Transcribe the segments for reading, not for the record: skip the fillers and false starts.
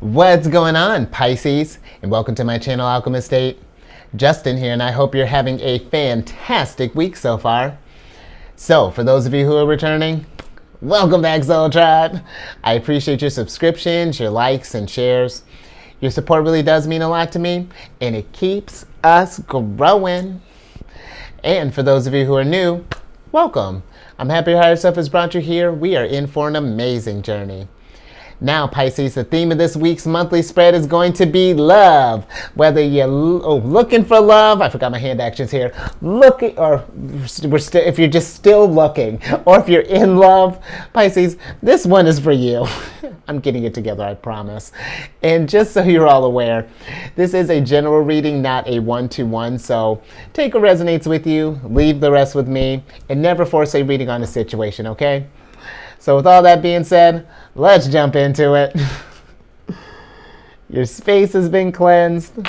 What's going on, Pisces? And welcome to my channel, Alchemist. Justin here, and I hope you're having a fantastic week so far. So, for those of you who are returning, welcome back, Soul Tribe. I appreciate your subscriptions, your likes, and shares. Your support really does mean a lot to me, and it keeps us growing. And for those of you who are new, welcome. I'm happy your higher self has brought you here. We are in for an amazing journey. Now, Pisces, the theme of this week's monthly spread is going to be love. Whether you're looking for love, I forgot my hand actions here. Looking, or if you're just still looking, or if you're in love, Pisces, this one is for you. I'm getting it together, I promise. And just so you're all aware, this is a general reading, not a one-to-one. So take what resonates with you, leave the rest with me, and never force a reading on a situation, okay? So with all that being said, let's jump into it. Your space has been cleansed.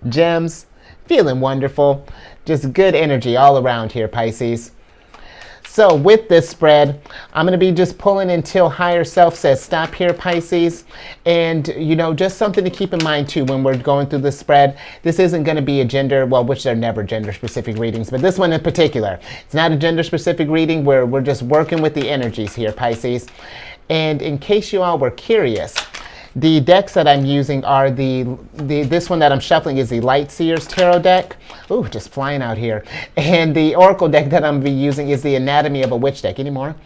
Gems, feeling wonderful. Just good energy all around here, Pisces. So with this spread, I'm going to be just pulling until higher self says stop here, Pisces. And, just something to keep in mind, too, when we're going through this spread. This isn't going to be a gender, which they're never gender-specific readings, but this one in particular. It's not a gender-specific reading where we're just working with the energies here, Pisces. And in case you all were curious, the decks that I'm using are this one that I'm shuffling is the Light Seers Tarot deck. Ooh, just flying out here. And the Oracle deck that I'm going to be using is the Anatomy of a Witch deck. Any more?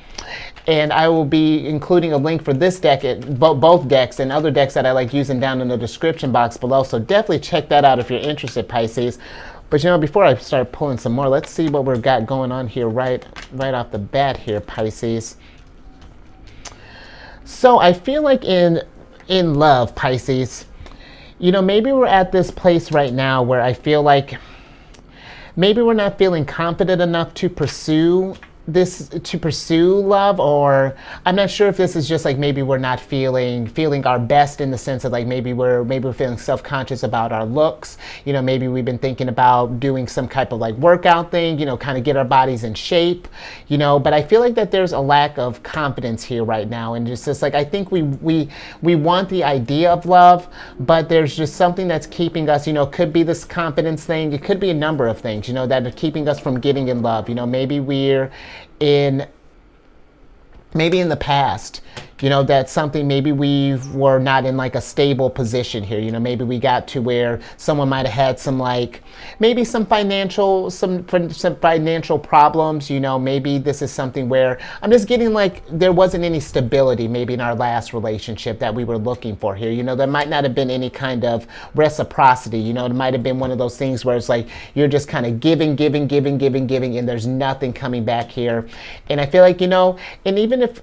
And I will be including a link for this deck, both decks, and other decks that I like using down in the description box below. So definitely check that out if you're interested, Pisces. But before I start pulling some more, let's see what we've got going on here right off the bat here, Pisces. So I feel like in love, Pisces, maybe we're at this place right now where I feel like maybe we're not feeling confident enough to pursue love, or I'm not sure if this is just like maybe we're not feeling our best, in the sense of like maybe we're feeling self-conscious about our looks. Maybe we've been thinking about doing some type of like workout thing, kind of get our bodies in shape, but I feel like that there's a lack of confidence here right now. And just like I think we want the idea of love, but there's just something that's keeping us, could be this confidence thing, it could be a number of things, that are keeping us from getting in love. Maybe we're in the past, that's something, maybe we were not in like a stable position here. Maybe we got to where someone might have had some maybe some financial problems. Maybe this is something where I'm just getting like there wasn't any stability maybe in our last relationship that we were looking for here. There might not have been any kind of reciprocity. It might have been one of those things where it's like you're just kind of giving, and there's nothing coming back here. And I feel like, and even if,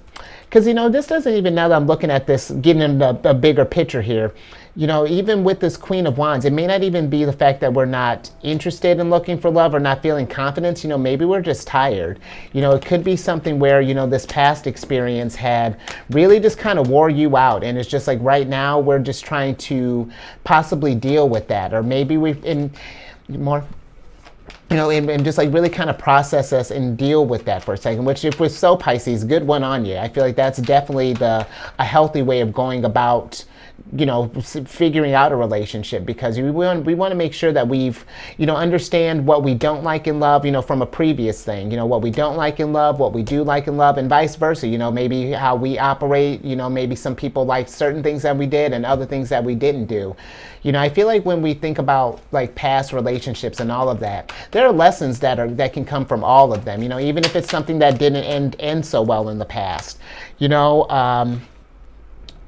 because, this doesn't even, now that I'm looking at this, getting in a bigger picture here, even with this Queen of Wands, it may not even be the fact that we're not interested in looking for love or not feeling confidence. Maybe we're just tired. It could be something where, this past experience had really just kind of wore you out. And it's just like right now we're just trying to possibly deal with that. Or maybe and just like really kind of process us and deal with that for a second, which if we're so Pisces, good one on you. I feel like that's definitely a healthy way of going about, figuring out a relationship, because we want to make sure that we've, understand what we don't like in love, from a previous thing, what we don't like in love, what we do like in love, and vice versa, maybe how we operate, maybe some people like certain things that we did and other things that we didn't do. I feel like when we think about like past relationships and all of that, there are lessons that can come from all of them, even if it's something that didn't end so well in the past,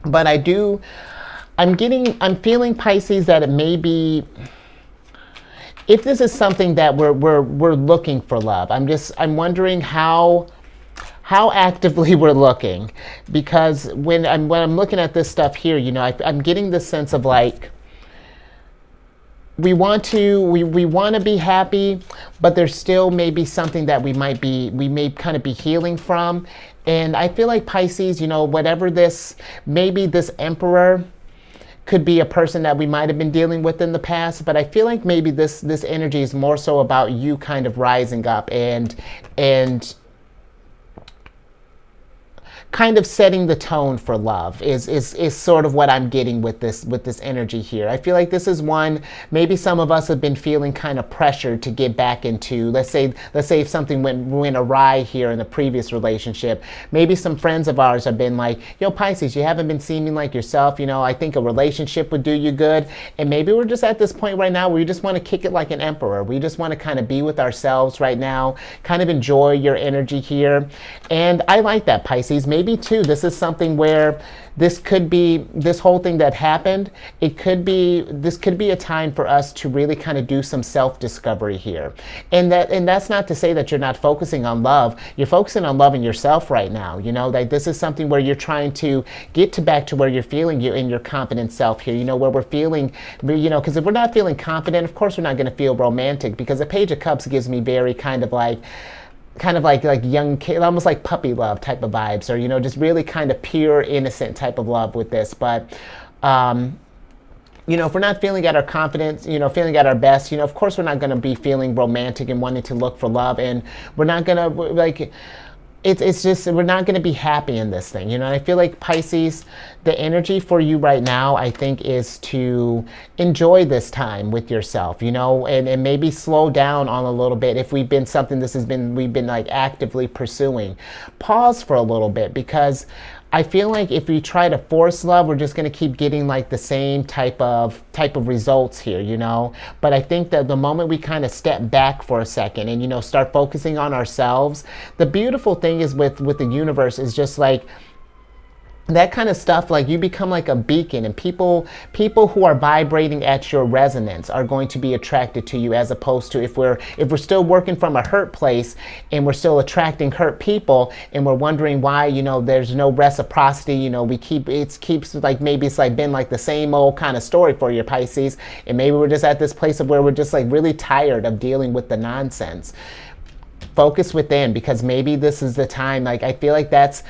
but I'm feeling, Pisces, that it may be, if this is something that we're looking for love, I'm wondering how actively we're looking, because when I'm looking at this stuff here, I'm getting this sense of like, we want to be happy, but there's still maybe something that we may kind of be healing from. And I feel like Pisces, whatever maybe this Emperor could be a person that we might have been dealing with in the past, but I feel like maybe this energy is more so about you kind of rising up and kind of setting the tone for love is sort of what I'm getting with this energy here. I feel like this is one, maybe some of us have been feeling kind of pressured to get back into, let's say if something went awry here in the previous relationship, maybe some friends of ours have been like, yo, Pisces, you haven't been seeming like yourself, you know, I think a relationship would do you good. And maybe we're just at this point right now where you just want to kick it like an emperor. We just want to kind of be with ourselves right now, kind of enjoy your energy here. And I like that, Pisces. Maybe too, this is something where this could be, this whole thing that happened, this could be a time for us to really kind of do some self-discovery here. And that's not to say that you're not focusing on love. You're focusing on loving yourself right now. You know, that this is something where you're trying to get back to where you're feeling you in your confident self here. You know, where we're feeling, you know, because if we're not feeling confident, of course we're not going to feel romantic, because the Page of Cups gives me very kind of like young kid, almost like puppy love type of vibes, or, you know, just really kind of pure, innocent type of love with this. But, you know, if we're not feeling at our confidence, you know, feeling at our best, you know, of course we're not going to be feeling romantic and wanting to look for love, and we're not going to, like, it's just, we're not going to be happy in this thing, you know. And I feel like, Pisces, the energy for you right now, I think, is to enjoy this time with yourself, you know, and maybe slow down on a little bit. If we've been we've been like actively pursuing, pause for a little bit, because I feel like if we try to force love, we're just going to keep getting like the same type of results here, you know. But I think that the moment we kind of step back for a second and, you know, start focusing on ourselves, the beautiful thing is with the universe is just like, that kind of stuff, like, you become like a beacon, and people who are vibrating at your resonance are going to be attracted to you, as opposed to if we're still working from a hurt place and we're still attracting hurt people, and we're wondering why, you know, there's no reciprocity. You know, it keeps like, maybe it's like been like the same old kind of story for your Pisces, and maybe we're just at this place of where we're just like really tired of dealing with the nonsense. Focus within, because maybe this is the time. Like, I feel like that's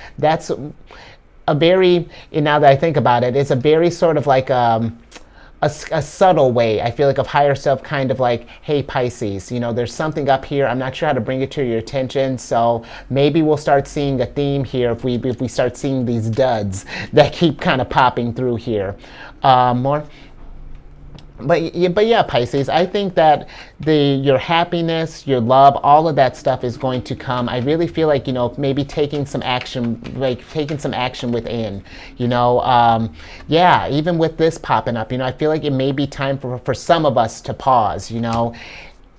a very, and now that I think about it, it's a very sort of like a subtle way, I feel like, of higher self kind of like, hey, Pisces, you know, there's something up here. I'm not sure how to bring it to your attention. So maybe we'll start seeing a theme here if we start seeing these duds that keep kind of popping through here. More. But yeah, Pisces, I think that your happiness, your love, all of that stuff is going to come. I really feel like, you know, maybe taking some action within, you know. Yeah, even with this popping up, you know, I feel like it may be time for some of us to pause, you know.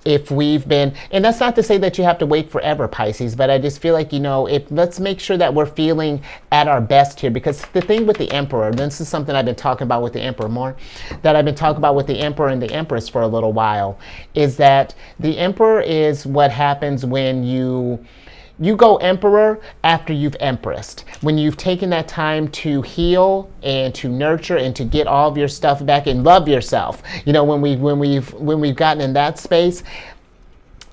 If we've been, and that's not to say that you have to wait forever, Pisces, but I just feel like, you know, let's make sure that we're feeling at our best here. Because the thing with the Emperor, and this is something I've been talking about with the Emperor more, that I've been talking about with the Emperor and the Empress for a little while, is that the Emperor is what happens when you go Emperor after you've Empressed. When you've taken that time to heal and to nurture and to get all of your stuff back and love yourself. You know, when we've gotten in that space,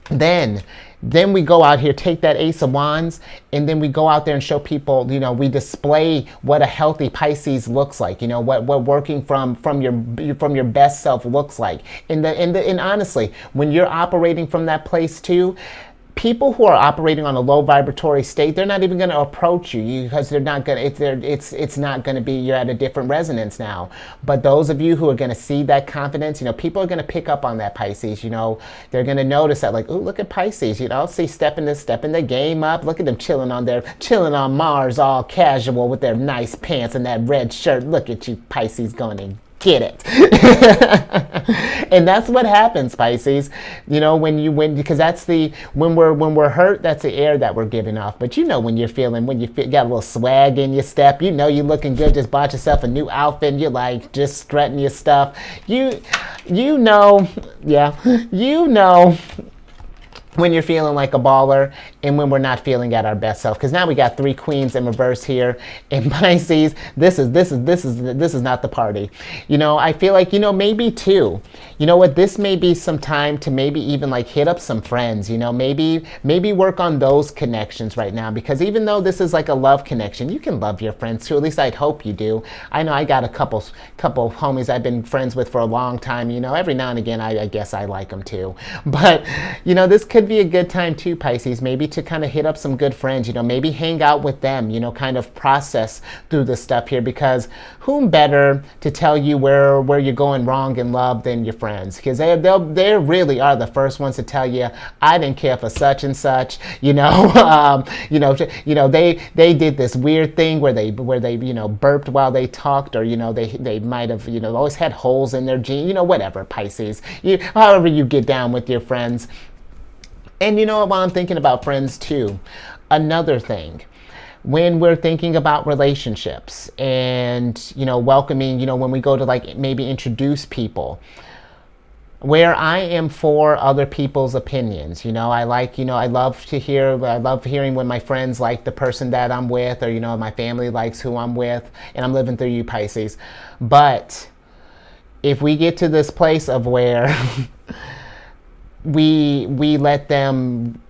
then we go out here, take that Ace of Wands, and then we go out there and show people, you know, we display what a healthy Pisces looks like, you know, what working from your best self looks like. And honestly, when you're operating from that place too, people who are operating on a low vibratory state, they're not even going to approach you because they're not going to, it's not going to be, you're at a different resonance now. But those of you who are going to see that confidence, you know, people are going to pick up on that, Pisces, you know. They're going to notice that, like, ooh, look at Pisces, you know, see, stepping the game up. Look at them chilling on Mars, all casual with their nice pants and that red shirt. Look at you, Pisces, going in. Get it. And that's what happens, Pisces, you know, because that's when we're hurt, that's the air that we're giving off. But you know, when you got a little swag in your step, you know, you're looking good, just bought yourself a new outfit, and you're like just strutting your stuff, you know, when you're feeling like a baller and when we're not feeling at our best self. Because now we got 3 queens in reverse here. And Pisces, this is not the party. You know, I feel like, you know, maybe too, you know what, this may be some time to maybe even like hit up some friends, you know, maybe work on those connections right now. Because even though this is like a love connection, you can love your friends too. At least I'd hope you do. I know I got a couple homies I've been friends with for a long time, you know, every now and again I guess I like them too. But, you know, this could be a good time too, Pisces, maybe need to kind of hit up some good friends, you know, maybe hang out with them, you know, kind of process through this stuff here, because whom better to tell you where you're going wrong in love than your friends? Because they really are the first ones to tell you, I didn't care for such and such, you know. They did this weird thing where they you know, burped while they talked, or you know, they might have, you know, always had holes in their jeans, you know, whatever, Pisces, however you get down with your friends. And you know, while I'm thinking about friends too, another thing, when we're thinking about relationships and, you know, welcoming, you know, when we go to like maybe introduce people, where I am for other people's opinions. You know, I love hearing when my friends like the person that I'm with, or, you know, my family likes who I'm with, and I'm living through you, Pisces. But if we get to this place of where we let them,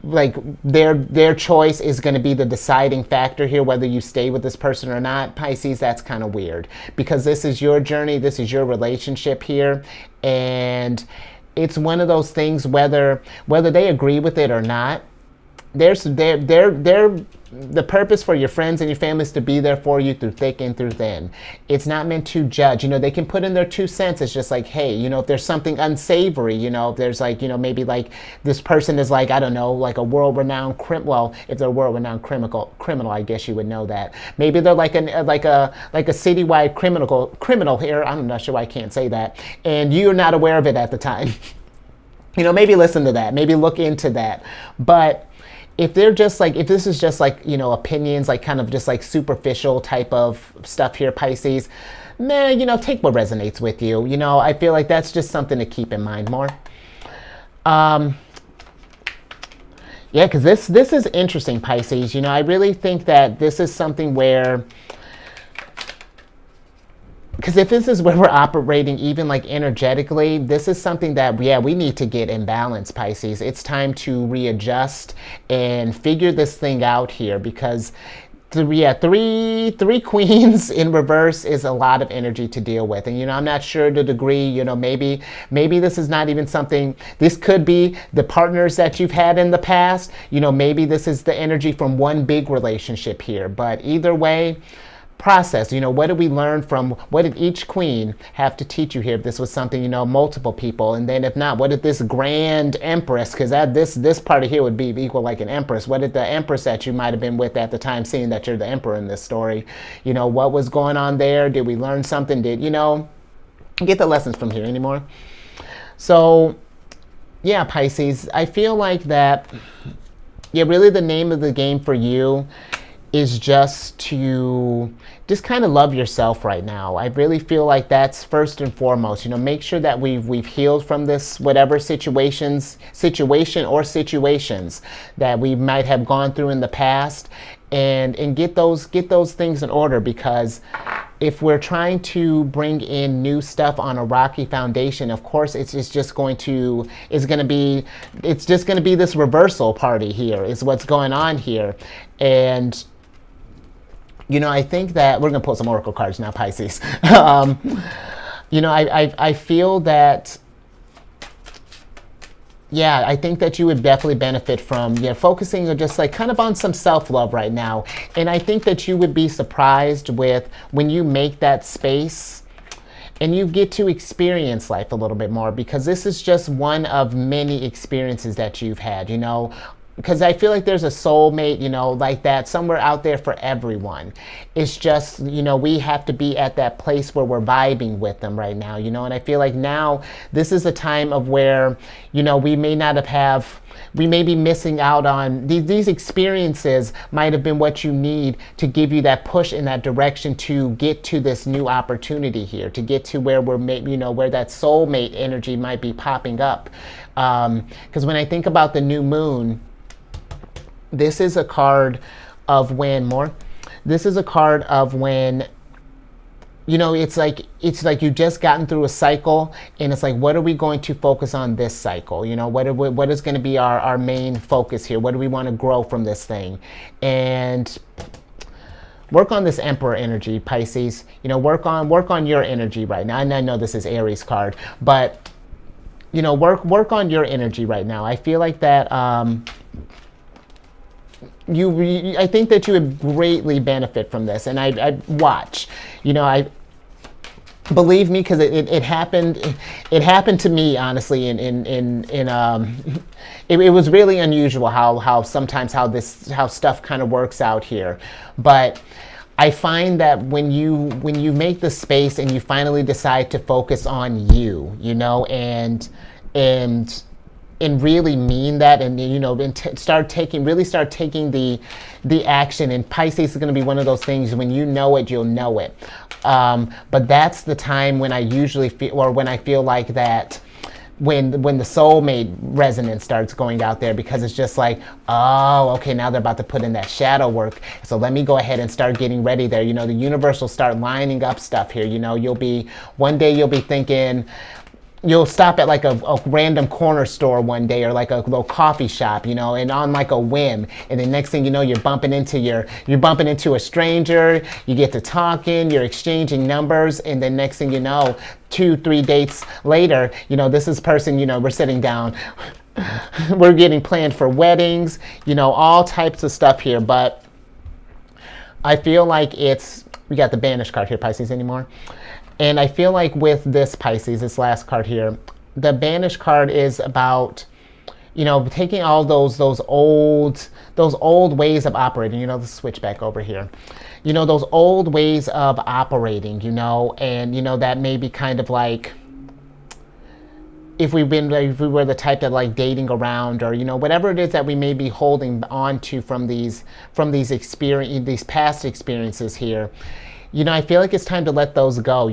like, their choice is going to be the deciding factor here, whether you stay with this person or not, Pisces, that's kind of weird, because this is your journey, this is your relationship here, and it's one of those things, whether they agree with it or not, the purpose for your friends and your family is to be there for you through thick and through thin. It's not meant to judge. You know, they can put in their 2 cents. It's just like, hey, you know, if there's something unsavory, you know, if there's like, you know, maybe like this person is like, I don't know, like a world-renowned well, if they're a world-renowned criminal, I guess you would know that. Maybe they're like a citywide criminal here. I'm not sure why I can't say that, and you're not aware of it at the time. You know, maybe listen to that. Maybe look into that. But if this is just like, you know, opinions, like kind of just like superficial type of stuff here, Pisces, man, you know, take what resonates with you. You know, I feel like that's just something to keep in mind more. Yeah, because this is interesting, Pisces. You know, I really think that this is something where, because if this is where we're operating even like energetically, this is something that, yeah, we need to get in balance, Pisces. It's time to readjust and figure this thing out here, because three queens in reverse is a lot of energy to deal with. And, you know, I'm not sure the degree, you know, maybe this is not even something, this could be the partners that you've had in the past. You know, maybe this is the energy from one big relationship here. But either way, process, you know, what did we learn from, what did each queen have to teach you here? If this was something, you know, multiple people, and then if not, what did this grand empress, because this part of here would be equal like an empress, what did the empress that you might have been with at the time, seeing that you're the emperor in this story, you know, what was going on there? Did we learn something? Did, you know, get the lessons from here anymore? So yeah, Pisces, I feel like that, yeah, really the name of the game for you is just to just kind of love yourself right now. I really feel like that's first and foremost. You know, make sure that we've healed from this whatever situation or situations that we might have gone through in the past, and get those things in order, because if we're trying to bring in new stuff on a rocky foundation, of course it's just going to be this reversal party here is what's going on here. And you know, I think that we're going to pull some oracle cards now, Pisces. You know, I feel that, yeah, I think that you would definitely benefit from, yeah, focusing on just like kind of on some self-love right now. And I think that you would be surprised with when you make that space and you get to experience life a little bit more, because this is just one of many experiences that you've had, you know. Because I feel like there's a soulmate, you know, like that somewhere out there for everyone. It's just, you know, we have to be at that place where we're vibing with them right now, you know. And I feel like now this is a time of where, you know, we may be missing out on these experiences. Might have been what you need to give you that push in that direction to get to this new opportunity here, to get to where we're, you know, where that soulmate energy might be popping up. Because when I think about the new moon, this is a card of when you know, it's like you've just gotten through a cycle, and it's like, what are we going to focus on this cycle? You know, what is going to be our main focus here? What do we want to grow from this thing? And work on this Emperor energy, Pisces. You know, work on your energy right now. And I know this is Aries card, but you know, work on your energy right now. I feel like that I think that you would greatly benefit from this. And I watch, I believe me, because it happened. It happened to me, honestly. It was really unusual how sometimes how stuff kind of works out here, but I find that when you make the space and you finally decide to focus on you, and really mean that, and start taking the action. And Pisces is going to be one of those things, when you know it, you'll know it. But that's the time when I usually feel, or when I feel like that, when the soulmate resonance starts going out there, because it's just like, oh, okay, now they're about to put in that shadow work, so let me go ahead and start getting ready there. The universe will start lining up stuff here. One day you'll be thinking, you'll stop at like a random corner store one day, or like a little coffee shop, and on like a whim, and then next thing you know, you're bumping into a stranger, you get to talking, you're exchanging numbers, and then next thing you know, 2-3 dates later, this is person, we're sitting down, we're getting planned for weddings, all types of stuff here. But I feel like we got the banished card here, Pisces, anymore. And I feel like with this Pisces, this last card here, the banished card is about, taking all those old ways of operating. The switch back over here. Those old ways of operating. And that may be kind of like, if we were the type that like dating around, or whatever it is that we may be holding on to from these past experiences here. I feel like it's time to let those go.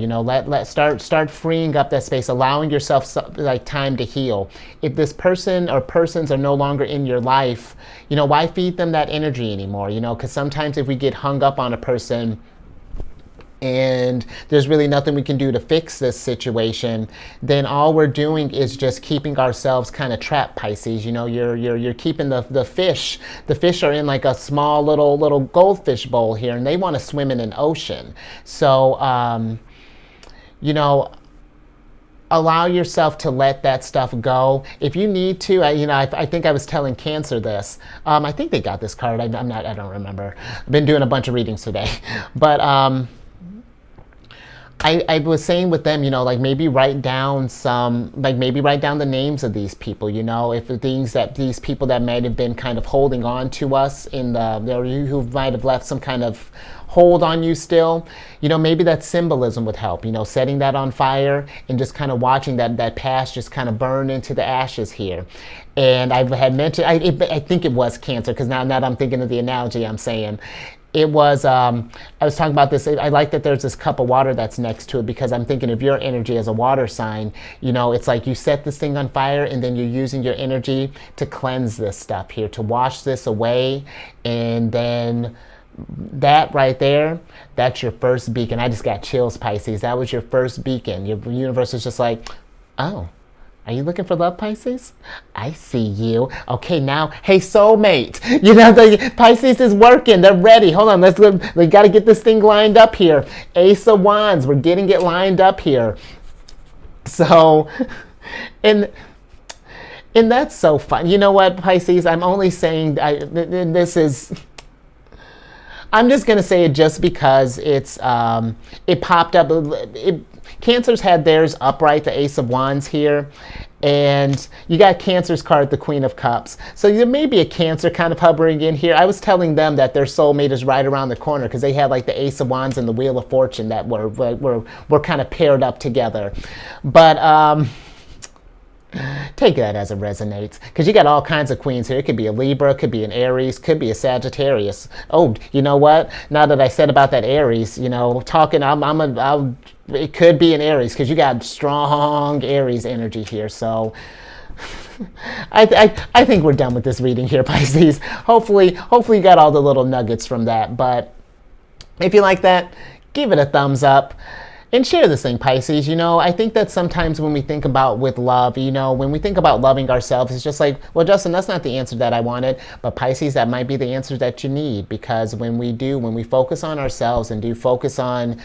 Start freeing up that space, allowing yourself time to heal. If this person or persons are no longer in your life, why feed them that energy anymore? Because sometimes if we get hung up on a person, and there's really nothing we can do to fix this situation, then all we're doing is just keeping ourselves kind of trapped, Pisces. You're keeping the fish. The fish are in like a small little goldfish bowl here, and they want to swim in an ocean. So, allow yourself to let that stuff go. If you need to, I think I was telling Cancer this. I think they got this card. I don't remember. I've been doing a bunch of readings today, but I was saying with them, maybe write down the names of these people, if the things that these people that might have been kind of holding on to us who might have left some kind of hold on you still, maybe that symbolism would help, setting that on fire and just kind of watching that past just kind of burn into the ashes here. And I had mentioned, I think it was Cancer, because now that I'm thinking of the analogy I'm saying, it was, I was talking about this, I like that there's this cup of water that's next to it, because I'm thinking of your energy as a water sign. It's like you set this thing on fire, and then you're using your energy to cleanse this stuff here, to wash this away. And then that right there, that's your first beacon. I just got chills, Pisces. That was your first beacon. Your universe is just like, oh, are you looking for love, Pisces? I see you. Okay, now, hey, soulmate. The Pisces is working. They're ready. Hold on. We got to get this thing lined up here. Ace of Wands. We're getting it lined up here. So, and that's so fun. You know what, Pisces? I'm only saying I'm just going to say it just because it popped up. Cancer's had theirs upright, the Ace of Wands here. And you got Cancer's card, the Queen of Cups. So there may be a Cancer kind of hovering in here. I was telling them that their soulmate is right around the corner, because they had like the Ace of Wands and the Wheel of Fortune that were kind of paired up together. But take that as it resonates, because you got all kinds of queens here. It could be a Libra, could be an Aries, could be a Sagittarius. Oh, you know what? Now that I said about that Aries, it could be an Aries, because you got strong Aries energy here. So I think we're done with this reading here, Pisces. Hopefully you got all the little nuggets from that. But if you like that, give it a thumbs up. And share this thing, Pisces. I think that sometimes when we think about with love, when we think about loving ourselves, it's just like, well, Justin, that's not the answer that I wanted. But Pisces, that might be the answer that you need. Because when we focus on ourselves and do focus on,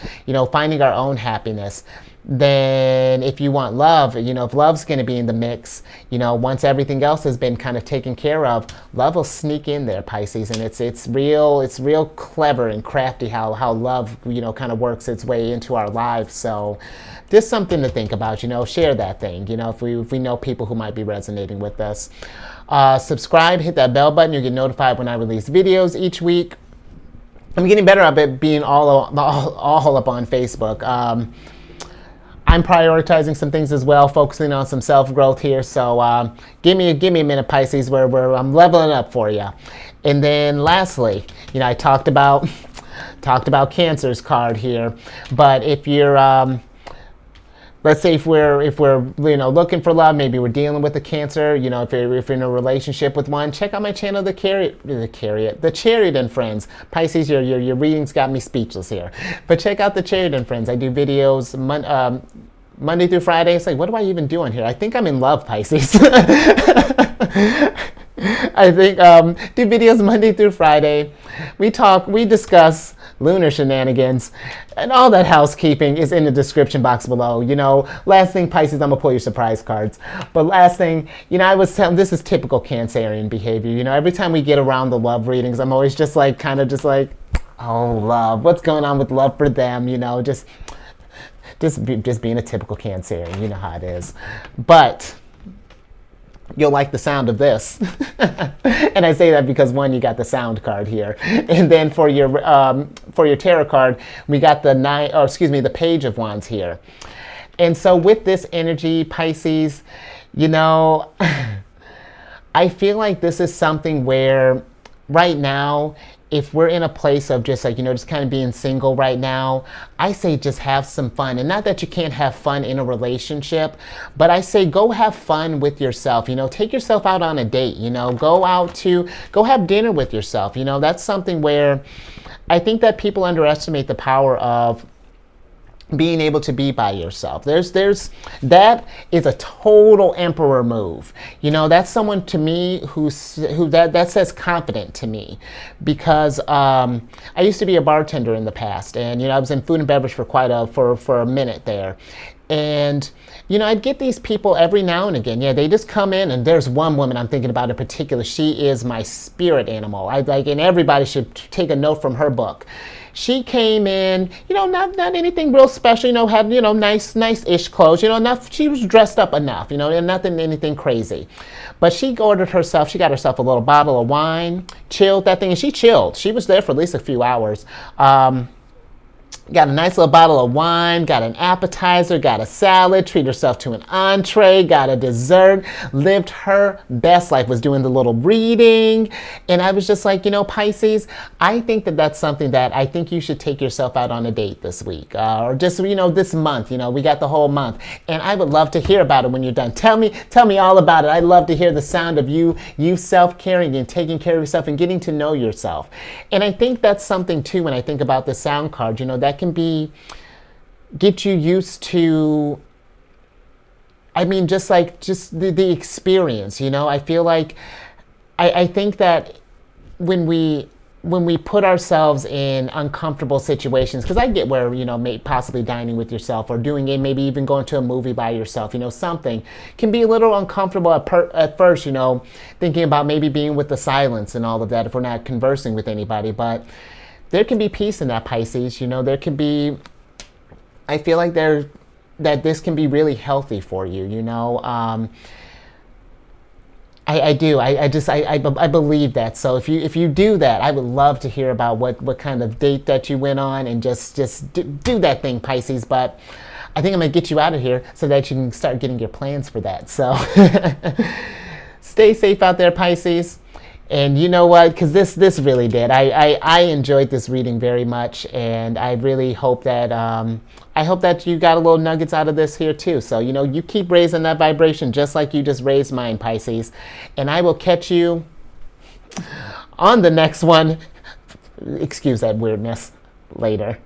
finding our own happiness, then if you want love, if love's going to be in the mix, once everything else has been kind of taken care of, love will sneak in there, Pisces. And it's real clever and crafty how love, kind of works its way into our lives. So just something to think about, share that thing, if we know people who might be resonating with us. Subscribe, hit that bell button. You'll get notified when I release videos each week. I'm getting better at being all up on Facebook. I'm prioritizing some things as well, focusing on some self-growth here. So give me a minute, Pisces, where I'm leveling up for you. And then lastly, I talked about Cancer's card here. But if you're let's say if we're looking for love, maybe we're dealing with a Cancer, if you're in a relationship with one, check out my channel, the Chariot and Friends. Pisces, your readings got me speechless here, but check out the Chariot and Friends. I do videos Monday through Friday. It's like, what do I even do on here? I think I'm in love, Pisces. I think do videos Monday through Friday. We discuss lunar shenanigans, and all that housekeeping is in the description box below. Last thing, Pisces, I'm gonna pull your surprise cards. But last thing, I was telling, this is typical Cancerian behavior. Every time we get around the love readings, I'm always just like, oh, love, what's going on with love for them? Just being a typical Cancerian. You know how it is. But you'll like the sound of this. And I say that because, one, you got the sound card here. And then for your tarot card, we got the Page of Wands here. And so with this energy, Pisces, I feel like this is something where right now, if we're in a place of just just kind of being single right now, I say just have some fun. And not that you can't have fun in a relationship, but I say go have fun with yourself. Take yourself out on a date. Go have dinner with yourself. That's something where I think that people underestimate the power of being able to be by yourself. That is a total emperor move. That's someone to me who that says confident to me, because I used to be a bartender in the past, and I was in food and beverage for a minute there. And I'd get these people every now and again. They just come in, and there's one woman I'm thinking about in particular. She is my spirit animal. and everybody should take a note from her book. She came in, not anything real special, had, nice-ish clothes, she was dressed up enough, and anything crazy. But she got herself a little bottle of wine, chilled that thing, and she chilled. She was there for at least a few hours. Got a nice little bottle of wine, got an appetizer, got a salad, treated herself to an entree, got a dessert, lived her best life, was doing the little reading. And I was just like, Pisces, I think that's something that I think you should take yourself out on a date this week, or just, this month. We got the whole month. And I would love to hear about it when you're done. Tell me all about it. I'd love to hear the sound of you self-caring and taking care of yourself and getting to know yourself. And I think that's something too, when I think about the sound card, that can get you used to, just the experience. I feel like I think that when we put ourselves in uncomfortable situations, because I get where possibly dining with yourself or doing it, maybe even going to a movie by yourself, something can be a little uncomfortable at first, thinking about maybe being with the silence and all of that if we're not conversing with anybody. But there can be peace in that, Pisces. There can be, I feel like that this can be really healthy for you. I do. I believe that. So if you do that, I would love to hear about what kind of date that you went on, and just do that thing, Pisces. But I think I'm gonna get you out of here so that you can start getting your plans for that. So stay safe out there, Pisces. And you know what? Because this really did. I enjoyed this reading very much, and I really hope that you got a little nuggets out of this here too. So you keep raising that vibration just like you just raised mine, Pisces. And I will catch you on the next one. Excuse that weirdness. Later.